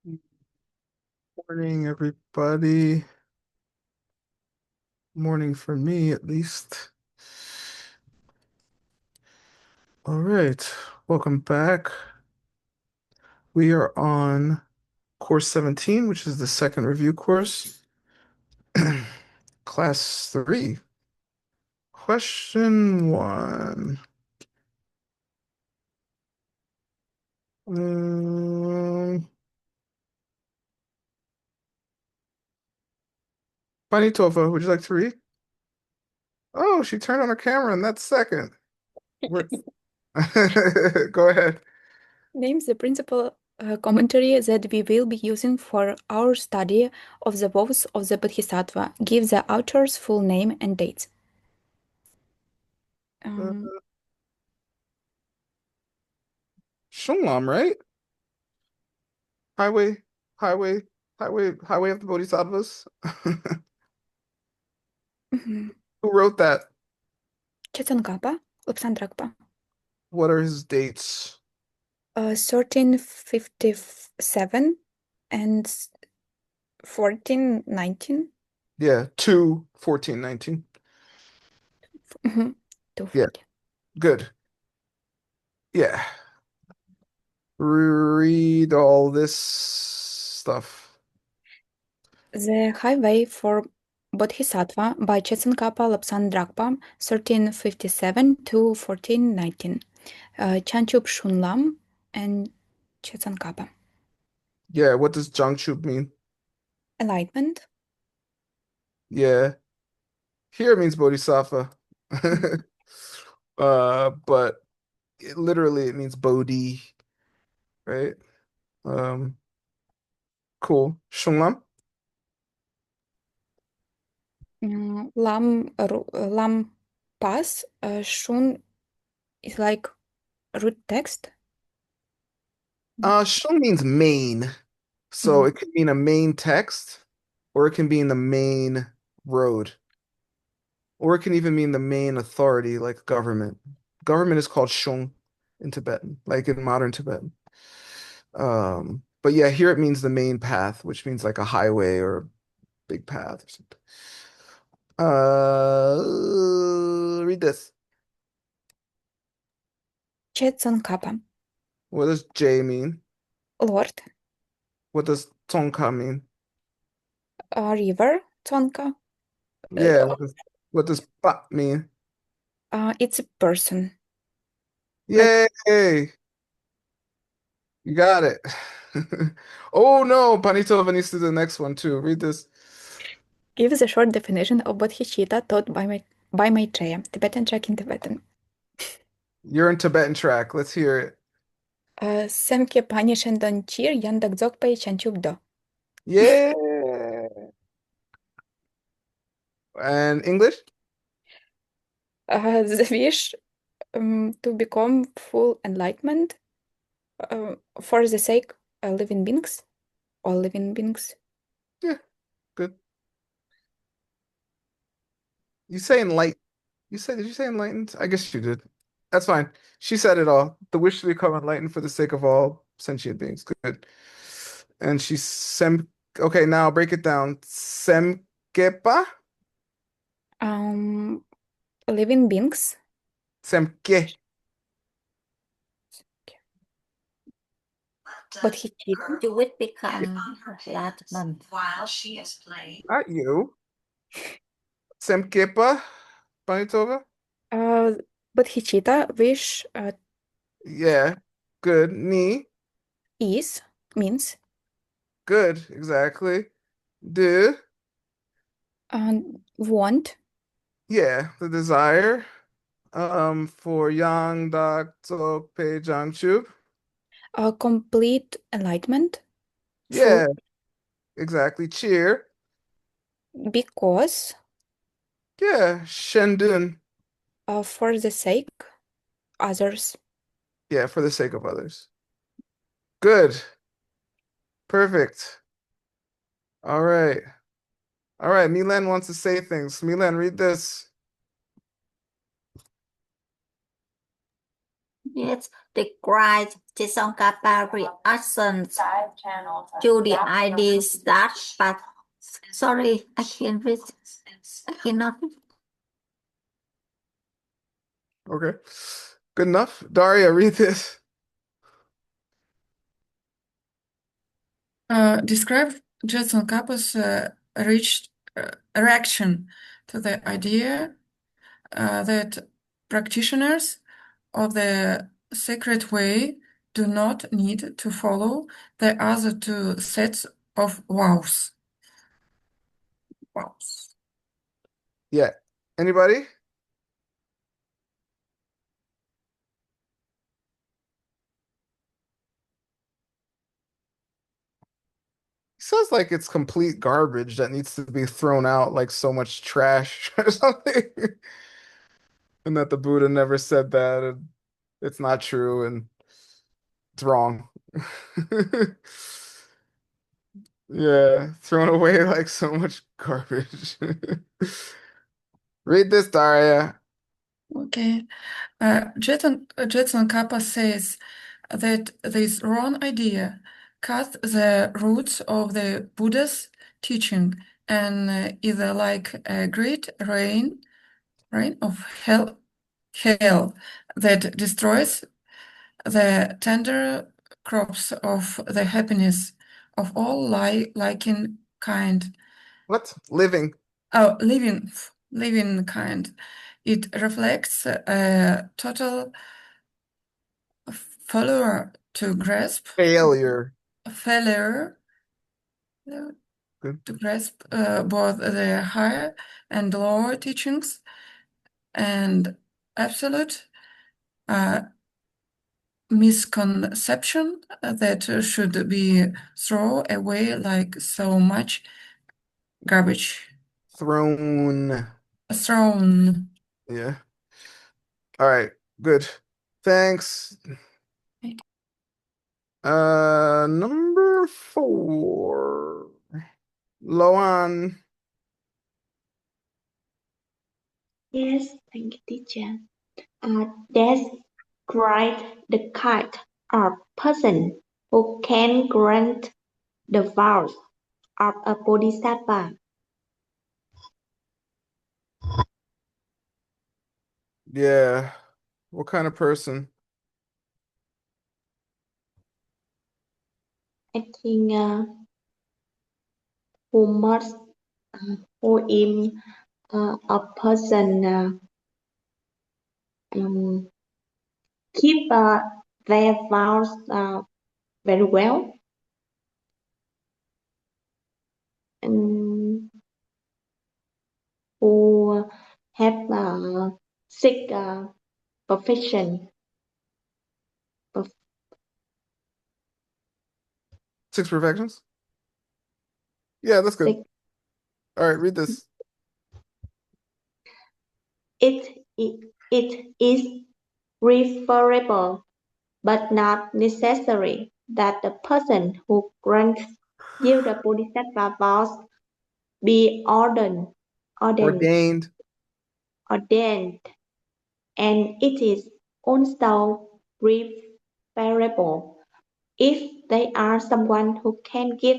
Morning, everybody. Morning for me, at least. All right, welcome back. We are on course 17, which is the second review course. Class 3. Question 1. Um, Tova, would you like to read? Oh, she turned on her camera in that second. We're... Go ahead. Names the principal commentary that we will be using for our study of the vows of the Bodhisattva. Give the author's full name and dates. Uh, Um, Shunglam, right? Highway, highway, highway of the Bodhisattvas. mhm. Who wrote that? Chetangapa, Lapsandrakpa. What are his dates? 1357 and 1419. Yeah, 2/14/19. Mhm. Yeah, 214. good. Yeah. Read all this stuff. The Highway for Bodhisattva by Chetangapa Lapsandrakpa, 1357 to 1419. Chanchup Shunlam and Chetangapa. Yeah, what does Jangchub mean? Enlightenment. Yeah, here it means Bodhisattva. Mm. But literally it means Bodhi, right? Um, cool. Shunglam? Lam Pass. Shun is like root text. Shung means main. So Mm. it could mean a main text, or it can be in the main road. Or it can even mean the main authority, like government. Government is called shung in Tibetan, like in modern Tibetan. But yeah, here it means the main path, which means like a highway or a big path or something. Read this. Chetangapa. What does J mean? Lord. What does Tonka mean? River. Tonka. Yeah, what does Pa mean? It's a person. Like Yay! You got it. Oh no, Panito needs to do the next one too. Read this. gives a short definition of bodhicitta taught by Maitreya. Tibetan track in Tibetan. You're in Tibetan track. Let's hear it. Semke pani shendon chir yandak dzogpei chanchubdo. Yeah. And English? The wish to become full enlightenment for the sake of living beings, all living beings. Yeah, good. You say enlightened. Did you say enlightened? I guess you did. That's fine. She said it all. The wish to become enlightened for the sake of all sentient beings. Good. And she sem okay, now break it down. Semkepa? Um, Living beings. Semke. Bodhicitta. You would become enlightenment. Not you. Semkepa, Panitova? Uh, Bodhicitta wish Yeah. Good. Ni. is means Good. Exactly. De. want Yeah. The desire. For Yang Dak Tok Pei Jangchu. complete enlightenment, full Yeah, exactly. Cheer. because Yeah, Shendun. for the sake others. Yeah, for the sake of others. Good. Perfect. All right. All right. Milan wants to say things. Milan, read this. Yes, describe Tsongkhapa reactions to the ideas that, but sorry, I can't read. I cannot. Okay. Good enough. Daria, read this. Describe Jetson Kappa's reached reaction to the idea that practitioners of the sacred way do not need to follow the other two sets of vows. Vows. Yeah. Anybody? Sounds like it's complete garbage that needs to be thrown out, like so much trash or something. And that the Buddha never said that, and it's not true, and it's wrong. Yeah, thrown away like so much garbage. Read this, Daria. Okay. Jetson Kappa says that this wrong idea cut the roots of the Buddha's teaching and is like a great rain of hell that destroys the tender crops of the happiness of all liking kind. What? Living. Oh, living kind. It reflects a total failure to grasp Failure. failure Good. to grasp both the higher and lower teachings and absolute misconception that should be thrown away like so much garbage Thrown. thrown. Yeah. All right. Good. Thanks. Number 4. Loan. Yes, thank you, teacher. Describe the kind of person who can grant the vows of a bodhisattva. Yeah. What kind of person? I think who must, who is a person keep their vows very well and who have seek perfection. 6 perfections? Yeah, that's good. Seek- All right, read this. It is preferable but not necessary that the person who grants you the Bodhisattva vows be Ordained. ordained, and it is also preferable if they are someone who can give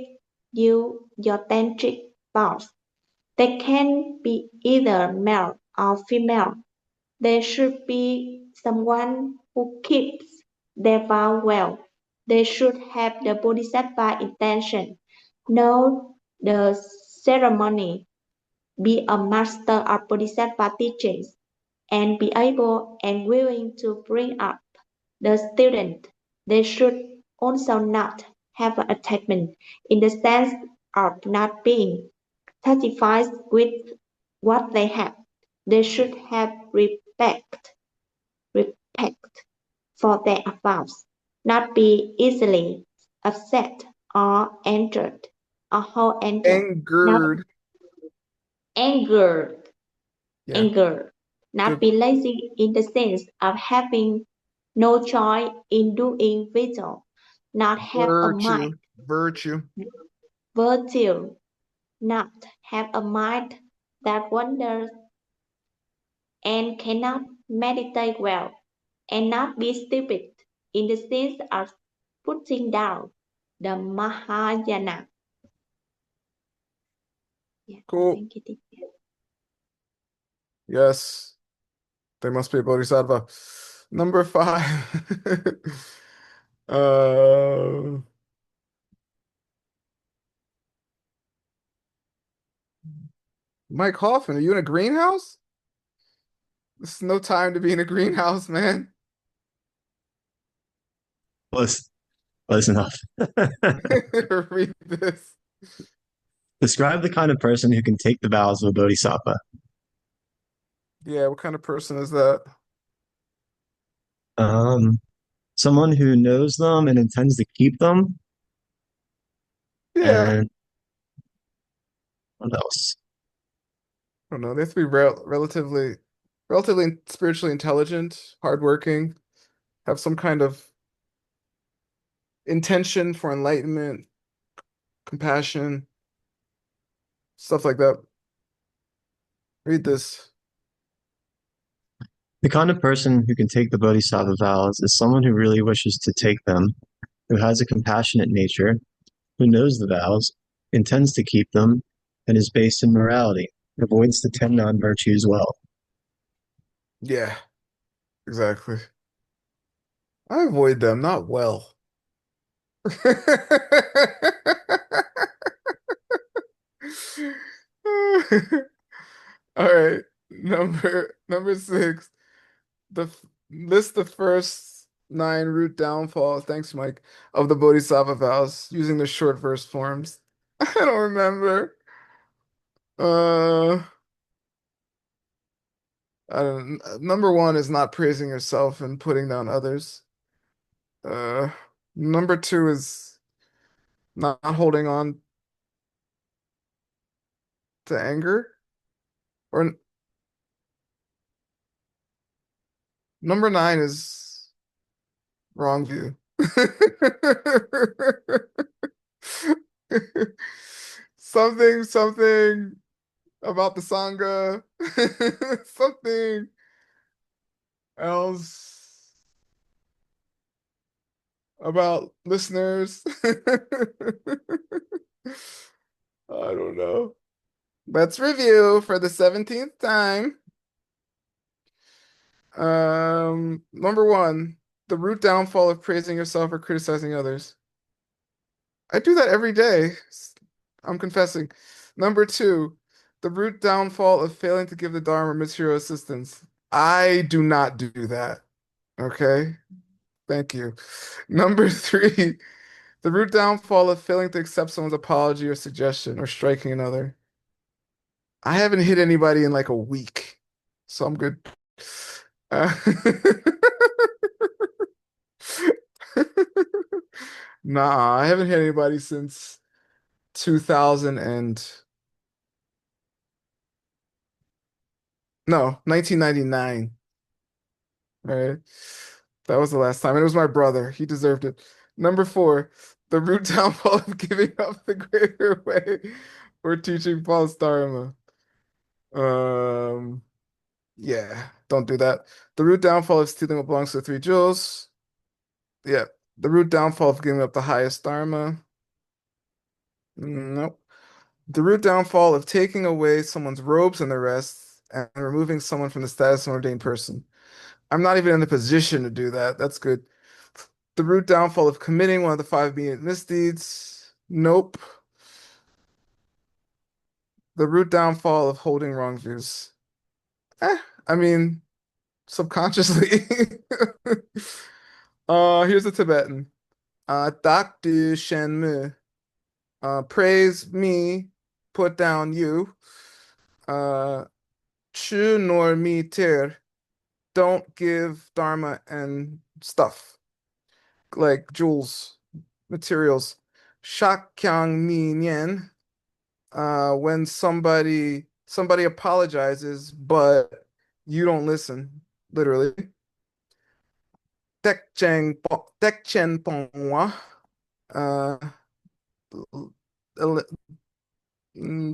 you your tantric vows. They can be either male or female. They should be someone who keeps their vow well. They should have the Bodhisattva intention, know the ceremony, be a master of Bodhisattva teachings, and be able and willing to bring up the student. They should also not have an attachment in the sense of not being satisfied with what they have. They should have respect for their vows, not be easily upset or angered, not Angered. angered, Yeah. anger, not Good. be lazy in the sense of having no joy in doing virtue, not have a mind, Virtue. virtue, not have a mind that wanders and cannot meditate well, and not be stupid in the sense of putting down the Mahayana. Yeah, Cool. thank you, teacher. Yes, they must be a bodhisattva. Number 5. uh, Mike Hoffman, are you in a greenhouse? This is no time to be in a greenhouse, man. Close, close enough. Read this. Describe the kind of person who can take the vows of a bodhisattva. Yeah, what kind of person is that? Um, Someone who knows them and intends to keep them. Yeah, And what else? I don't know. They have to be relatively spiritually intelligent, hardworking, have some kind of intention for enlightenment, compassion, stuff like that. Read this. The kind of person who can take the bodhisattva vows is someone who really wishes to take them, who has a compassionate nature, who knows the vows, intends to keep them, and is based in morality, avoids the 10 non-virtues well. Yeah, exactly. I avoid them, not well. All right, number 6. List the first 9 root downfalls. Thanks, Mike. Of the Bodhisattva vows using the short verse forms. I don't remember. Uh, I don't. Number 1 is not praising yourself and putting down others. Uh, Number 2 is not holding on to anger. Or number 9 is wrong view. Something about the Sangha. Something else about listeners. I don't know. Let's review for the 17th time. Number 1, the root downfall of praising yourself or criticizing others. I do that every day. I'm confessing. Number 2, the root downfall of failing to give the Dharma material assistance. I do not do that. Okay? Thank you. Number 3, the root downfall of failing to accept someone's apology or suggestion or striking another. I haven't hit anybody in like a week, so I'm good. Uh, Nah, I haven't hit anybody since 2000 and no, 1999. Right. That was the last time. And it was my brother. He deserved it. Number 4, the root downfall of giving up the greater way or teaching false dharma. Um, yeah, don't do that. The root downfall of stealing what belongs to the 3 jewels. Yeah. The root downfall of giving up the highest dharma. Nope. The root downfall of taking away someone's robes and the rest and removing someone from the status of an ordained person. I'm not even in the position to do that. That's good. The root downfall of committing one of the 5 immediate misdeeds. Nope. The root downfall of holding wrong views. I mean, subconsciously. Here's the Tibetan. Dak du shen me. Praise me, put down you. Chu nor mi ter. Don't give dharma and stuff like jewels, materials. Shakyang mi nyen. When somebody apologizes, but you don't listen, literally. Dekchen pongwa. Uh,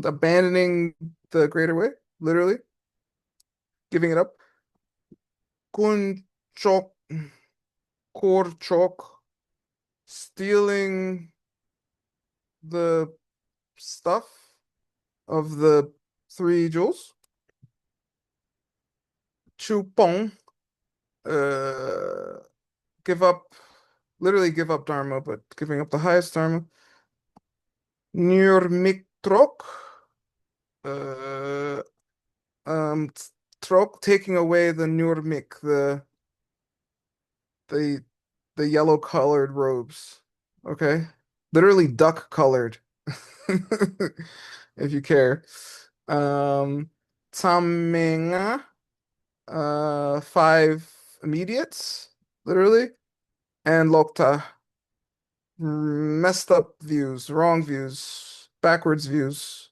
Abandoning the greater way, literally, giving it up. Kun chok Korchok, stealing the stuff of the three jewels. Chupong, give up, literally give up Dharma, but giving up the highest Dharma. Nurmiktrok, uh, trok, taking away the Nurmik, the the yellow colored robes. Okay, literally duck colored, if you care. Tamenga, five immediates, literally, and Lokta, messed up views, wrong views, backwards views.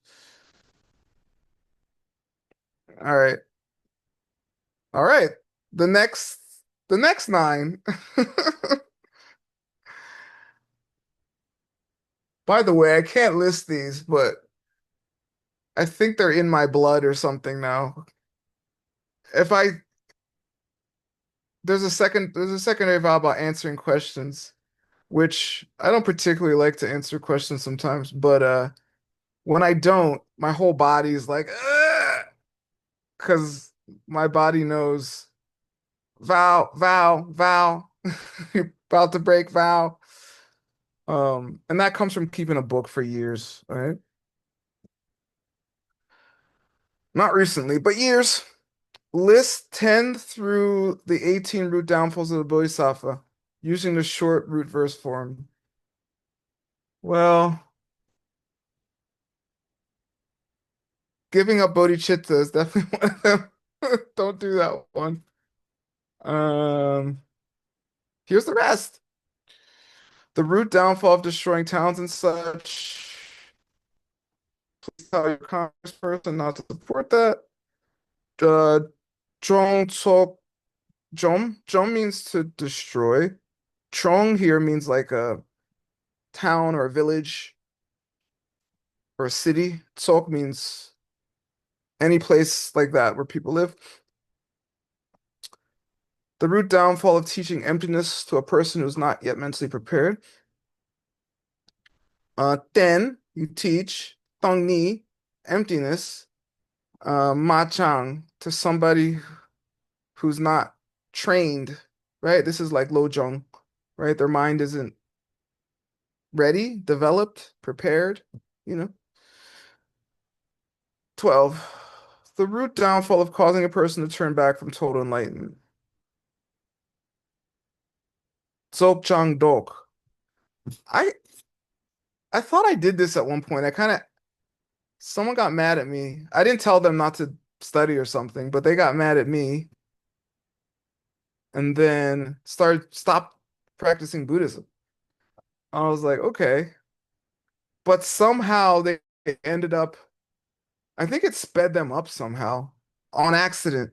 All right. All right. The next the next nine. By the way, I can't list these, but I think they're in my blood or something now. If I there's a secondary vow about answering questions, which I don't particularly like to answer questions sometimes, but when I don't, my whole body is like, because my body knows vow, vow, vow, you're about to break vow. And that comes from keeping a book for years, all right? Not recently, but years. List 10 through the 18 root downfalls of the Bodhisattva using the short root verse form. Well, giving up bodhicitta is definitely one of them. Don't do that one. Um, Here's the rest. The root downfall of destroying towns and such. Please tell your congressperson not to support that. Uh, Zhong Tsok Zhong. Zhong means to destroy. Trong here means like a town or a village or a city. Tsok means any place like that where people live. The root downfall of teaching emptiness to a person who's not yet mentally prepared. Then you teach Tong Ni, emptiness, Ma Chang, to somebody who's not trained, right? This is like Lo Zhong, right? Their mind isn't ready, developed, prepared, you know. 12. The root downfall of causing a person to turn back from total enlightenment. Dzogchang Dok. I I thought I did this at one point. Someone got mad at me. I didn't tell them not to study or something, but they got mad at me and then stopped practicing Buddhism. I was like, okay. But somehow they ended up, I think it sped them up somehow on accident.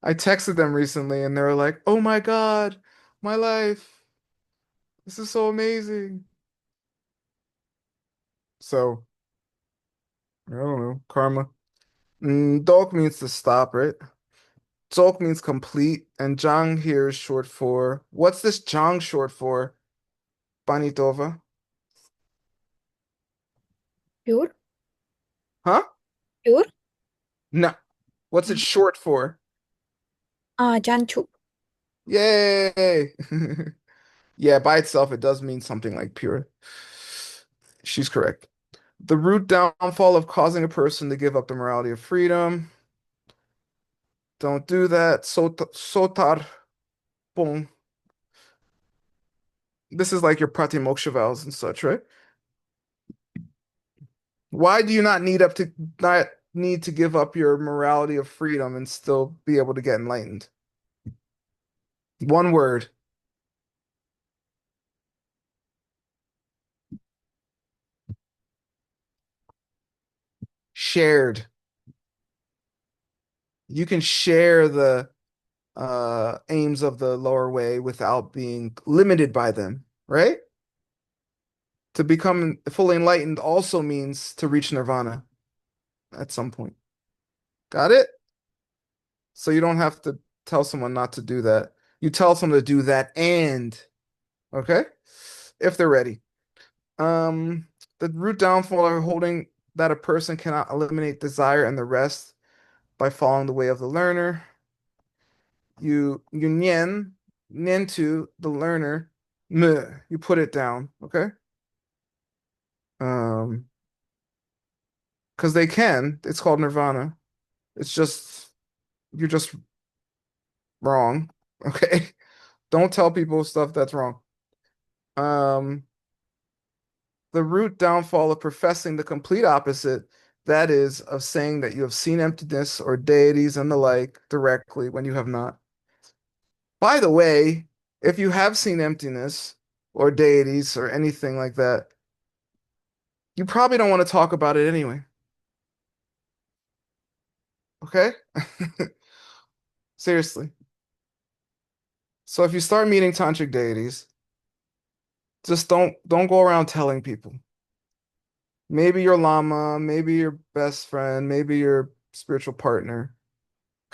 I texted them recently and they were like, oh my God, my life. This is so amazing. So, I don't know, karma. Dok means to stop, right? Dzog means complete, and Jang here is short for, what's this Jang short for? Panitova? Pure? Huh? Pure? No. What's it short for? Janchup. Yay! Yeah, by itself, it does mean something like pure. She's correct. The root downfall of causing a person to give up the morality of freedom. Don't do that. Sotar pong. This is like your pratimoksha vows and such, right? Why do you not need to give up your morality of freedom and still be able to get enlightened? One word. Shared. You can share the aims of the lower way without being limited by them, right? To become fully enlightened also means to reach nirvana at some point. Got it? So you don't have to tell someone not to do that. You tell someone to do that and, okay? If they're ready. The root downfall of holding that a person cannot eliminate desire and the rest by following the way of the learner. You nien to the learner, you put it down, okay? Because they can. It's called nirvana. It's just you're just wrong, okay? Don't tell people stuff that's wrong. Um, the root downfall of professing the complete opposite, that is, of saying that you have seen emptiness or deities and the like directly when you have not. By the way, if you have seen emptiness or deities or anything like that, you probably don't want to talk about it anyway. Okay? Seriously. So if you start meeting tantric deities, just don't go around telling people. Maybe your lama, maybe your best friend, maybe your spiritual partner.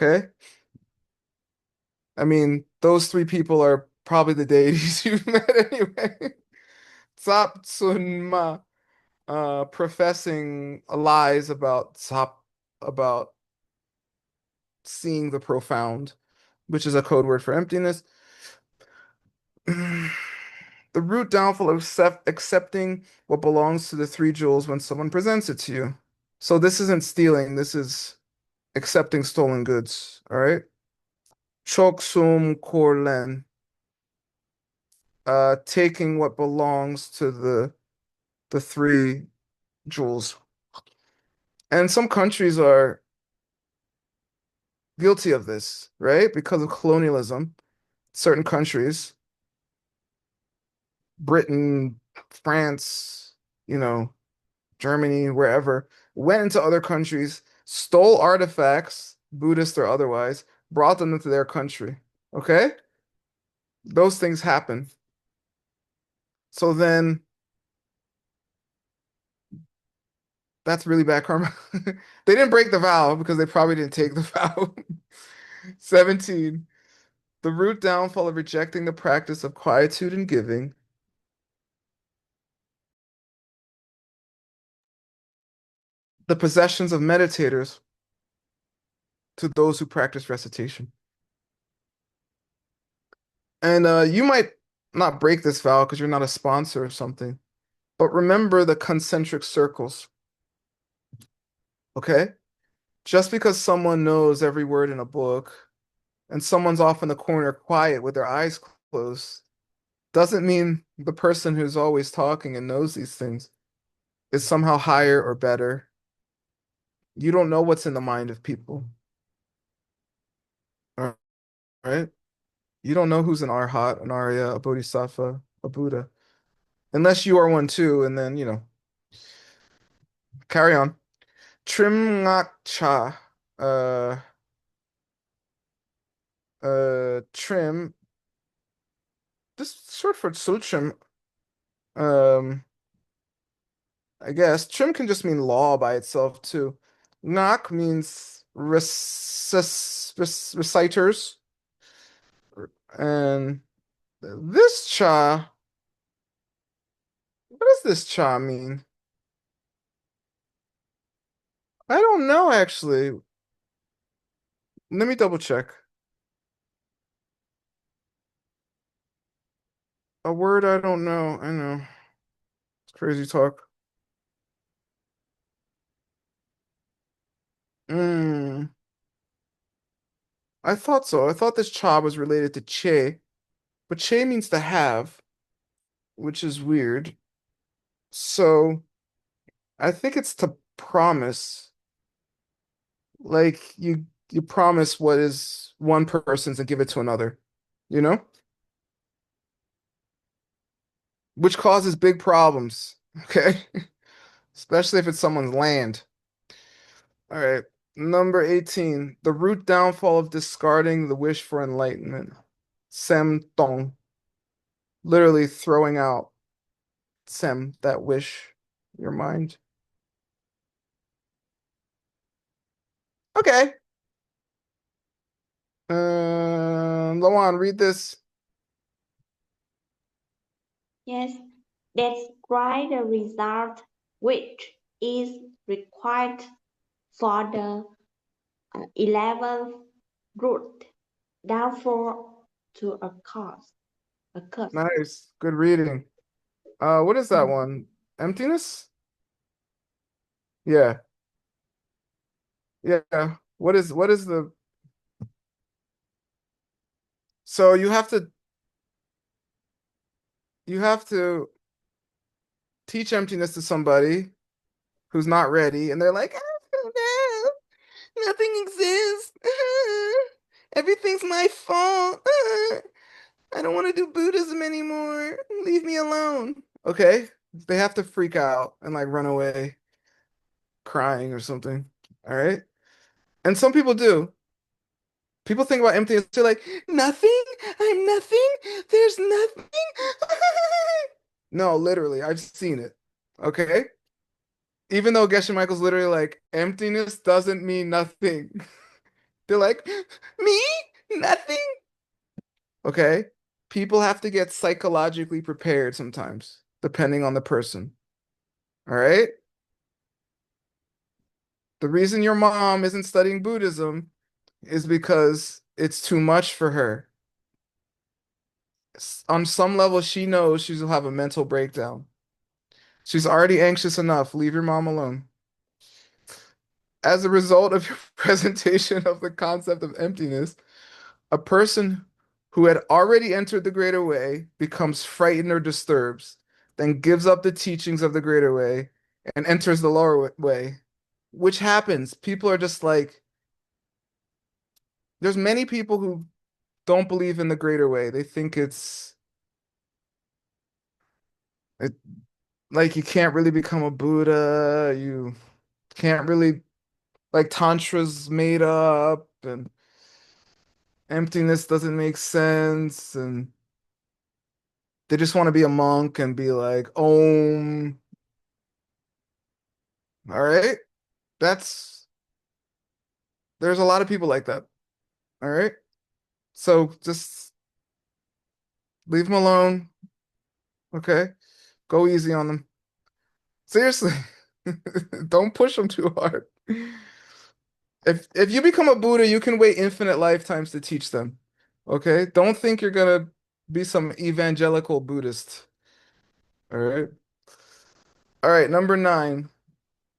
Okay? I mean, those three people are probably the deities you've met anyway. Tsap Tsunma professing lies about Tsap, about seeing the profound, which is a code word for emptiness. The root downfall of accepting what belongs to the three jewels when someone presents it to you. So this isn't stealing, this is accepting stolen goods, all right? Choksum Korlen, taking what belongs to the three jewels. And some countries are guilty of this, right? Because of colonialism, certain countries, Britain, France, you know, Germany, wherever, went into other countries, stole artifacts, Buddhist or otherwise, brought them into their country. Okay? Those things happen. So then that's really bad karma. They didn't break the vow because they probably didn't take the vow. 17. The root downfall of rejecting the practice of quietude and giving. The possessions of meditators to those who practice recitation. And you might not break this vow because you're not a sponsor or something, but remember the concentric circles, okay? Just because someone knows every word in a book and someone's off in the corner quiet with their eyes closed doesn't mean the person who's always talking and knows these things is somehow higher or better. You don't know what's in the mind of people, all right? You don't know who's an arhat, an arya, a bodhisattva, a Buddha, unless you are one too, and then, carry on. Trim ngak cha, trim, this is short for sultrim, um, I guess. Trim can just mean law by itself too. Ngak means reciters, and this cha, what does this cha mean? I don't know actually. Let me double check. A word I don't know. I know. It's crazy talk. Mm, I thought so. I thought this cha was related to che, but che means to have, which is weird. So I think it's to promise. Like you promise what is one person's and give it to another, you know? Which causes big problems, okay? Especially if it's someone's land. All right. Number 18, the root downfall of discarding the wish for enlightenment. Sem tong, literally throwing out sem, that wish, your mind. Okay. Loan, read this. Yes, describe the result which is required for the 11th root, therefore to a cause. Nice. Good reading. What is that one? Emptiness? Yeah. Yeah. What is the so you have to teach emptiness to somebody who's not ready, and they're like, "Oh, no, nothing exists. Everything's my fault. I don't want to do Buddhism anymore. Leave me alone." Okay? They have to freak out and like run away crying or something. All right? And some people do. People think about emptiness, they're like, nothing? I'm nothing? There's nothing? No, literally, I've seen it. Okay? Even though Geshe Michael's literally like, emptiness doesn't mean nothing. They're like, me? Nothing? Okay? People have to get psychologically prepared sometimes, depending on the person. All right? The reason your mom isn't studying Buddhism is because it's too much for her. On some level, she knows she'll have a mental breakdown. She's already anxious enough. Leave your mom alone. As a result of your presentation of the concept of emptiness, a person who had already entered the greater way becomes frightened or disturbed, then gives up the teachings of the greater way and enters the lower way, which happens. People are just like, there's many people who don't believe in the greater way. They think it, like you can't really become a Buddha. You can't really like tantra's made up and emptiness doesn't make sense and they just want to be a monk and be like, all right. That's there's a lot of people like that. All right. So just leave them alone. Okay. Go easy on them. Seriously. Don't push them too hard. If you become a Buddha, you can wait infinite lifetimes to teach them. Okay? Don't think you're gonna be some evangelical Buddhist. All right. All right, number 9.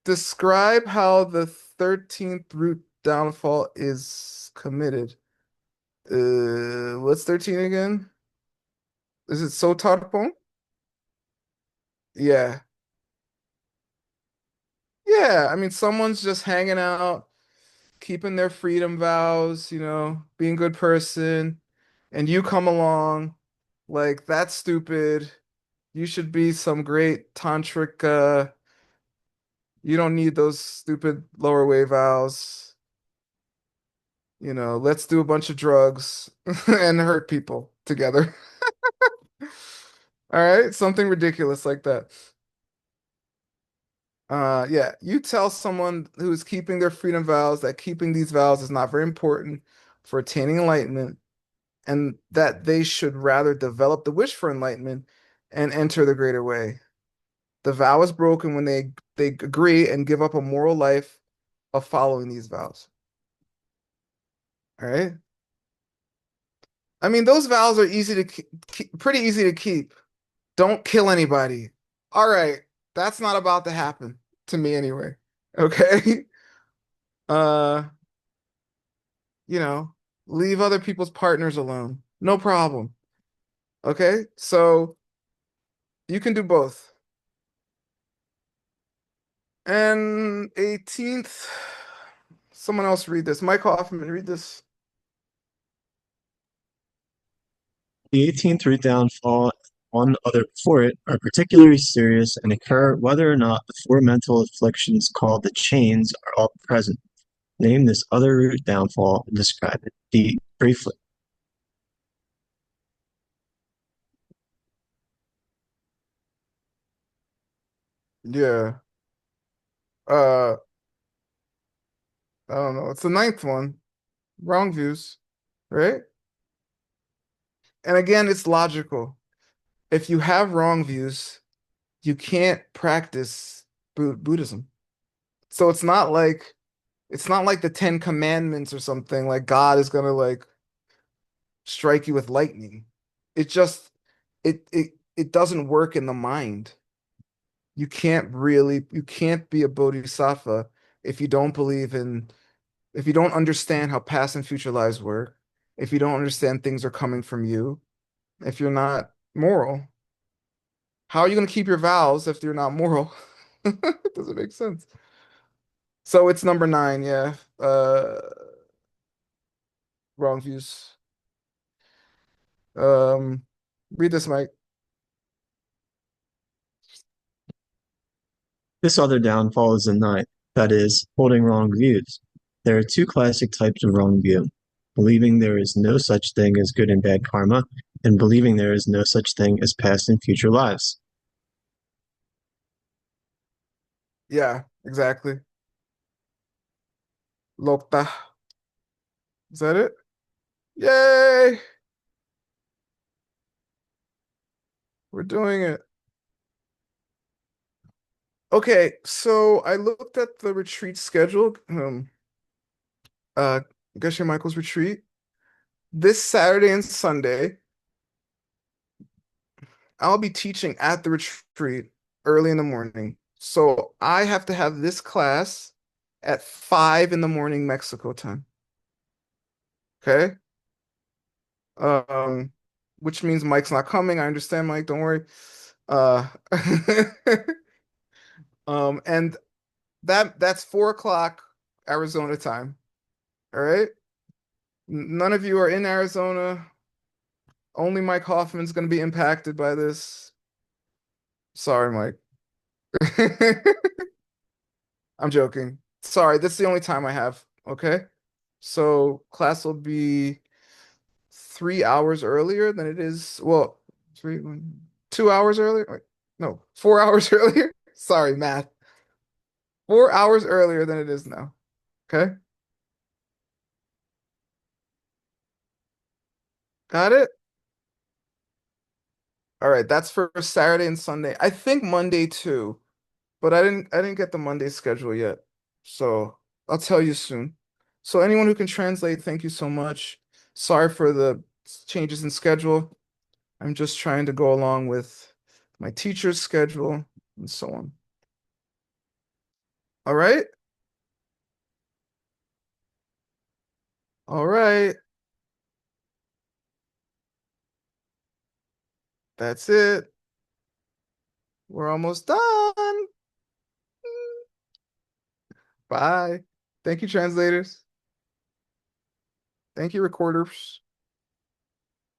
Describe how the 13th root downfall is committed. What's 13 again? Is it Sotarpon? Yeah. Yeah, I mean someone's just hanging out, keeping their freedom vows, being a good person, and you come along like that's stupid. You should be some great tantric you don't need those stupid lower way vows. Let's do a bunch of drugs and hurt people together. All right, something ridiculous like that. Yeah, you tell someone who's keeping their freedom vows that keeping these vows is not very important for attaining enlightenment, and that they should rather develop the wish for enlightenment and enter the greater way. The vow is broken when they agree and give up a moral life of following these vows. All right. I mean, those vows are easy to pretty easy to keep. Don't kill anybody. All right. That's not about to happen to me anyway. Okay. Uh, you know, leave other people's partners alone. No problem. Okay? So you can do both. And 18th, someone else read this. Mike Hoffman, read this. The 18th root downfall on other before it are particularly serious and occur whether or not the four mental afflictions called the chains are all present. Name this other root downfall and describe it briefly. Yeah. Uh, I don't know. It's the 9th one. Wrong views, right? And again, it's logical. If you have wrong views, you can't practice Buddhism. So it's not like the Ten Commandments or something, like God is gonna like strike you with lightning. It just it doesn't work in the mind. You can't be a bodhisattva if you don't believe in if you don't understand how past and future lives work, if you don't understand things are coming from you, if you're not moral. How are you going to keep your vows if you're not moral? It doesn't make sense. So it's number 9, yeah. Wrong views. Um, Read this, Mike. This other downfall is the ninth, that is, holding wrong views. There are two classic types of wrong view: believing there is no such thing as good and bad karma, and believing there is no such thing as past and future lives. Yeah, exactly. Lokta. Is that it? Yay! We're doing it. Okay, so I looked at the retreat schedule, uh, Geshe Michael's retreat. This Saturday and Sunday, I'll be teaching at the retreat early in the morning. So I have to have this class at 5 in the morning Mexico time. Okay? Um, which means Mike's not coming. I understand, Mike, don't worry. Uh and that's 4 o'clock Arizona time. All right. None of you are in Arizona. Only Mike Hoffman's gonna be impacted by this. Sorry, Mike. I'm joking. Sorry, that's the only time I have. Okay. So class will be 3 hours earlier than it is. Well, 2 hours earlier. Wait, no, 4 hours earlier. Sorry, math. 4 hours earlier than it is now. Okay. Got it? All right, that's for Saturday and Sunday. I think Monday too, but I didn't get the Monday schedule yet. So I'll tell you soon. So anyone who can translate, thank you so much. Sorry for the changes in schedule. I'm just trying to go along with my teacher's schedule and so on. All right? All right. That's it. We're almost done. Bye. Thank you, translators. Thank you, recorders.